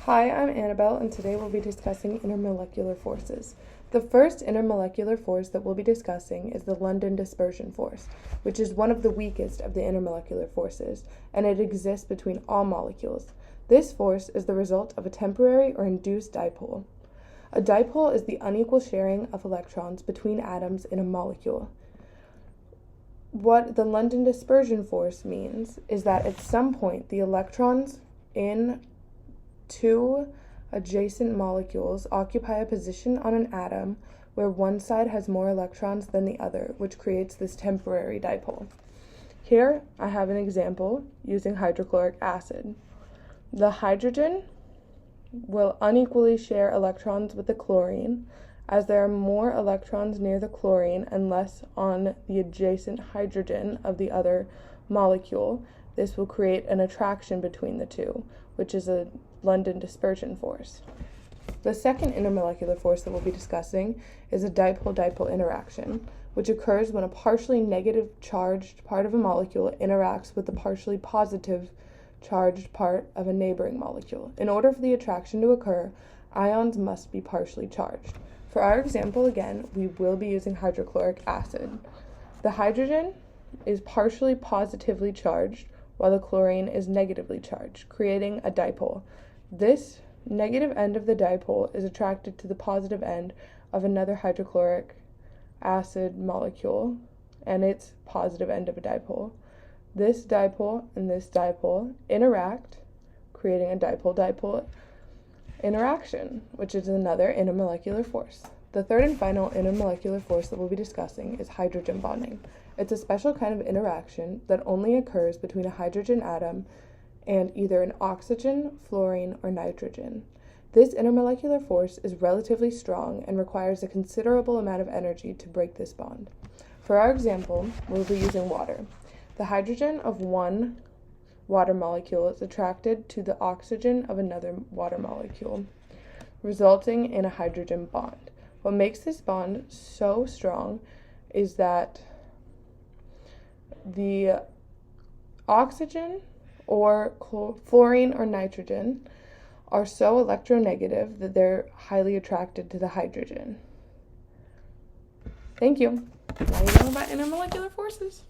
Hi, I'm Annabelle, and today we'll be discussing intermolecular forces. The first intermolecular force that we'll be discussing is the London dispersion force, which is one of the weakest of the intermolecular forces, and it exists between all molecules. This force is the result of a temporary or induced dipole. A dipole is the unequal sharing of electrons between atoms in a molecule. What the London dispersion force means is that at some point the electrons in two adjacent molecules occupy a position on an atom where one side has more electrons than the other, which creates this temporary dipole. Here I have an example using hydrochloric acid. The hydrogen will unequally share electrons with the chlorine, as there are more electrons near the chlorine and less on the adjacent hydrogen of the other molecule. This will create an attraction between the two, which is a London dispersion force. The second intermolecular force that we'll be discussing is a dipole-dipole interaction, which occurs when a partially negative charged part of a molecule interacts with the partially positive charged part of a neighboring molecule. In order for the attraction to occur, ions must be partially charged. For our example, again, we will be using hydrochloric acid. The hydrogen is partially positively charged, while the chlorine is negatively charged, creating a dipole. This negative end of the dipole is attracted to the positive end of another hydrochloric acid molecule and its positive end of a dipole. This dipole and this dipole interact, creating a dipole-dipole interaction, which is another intermolecular force. The third and final intermolecular force that we'll be discussing is hydrogen bonding. It's a special kind of interaction that only occurs between a hydrogen atom and either an oxygen, fluorine, or nitrogen. This intermolecular force is relatively strong and requires a considerable amount of energy to break this bond. For our example, we'll be using water. The hydrogen of one water molecule is attracted to the oxygen of another water molecule, resulting in a hydrogen bond. What makes this bond so strong is that the oxygen or fluorine or nitrogen are so electronegative that they're highly attracted to the hydrogen. Thank you. Now you know about intermolecular forces.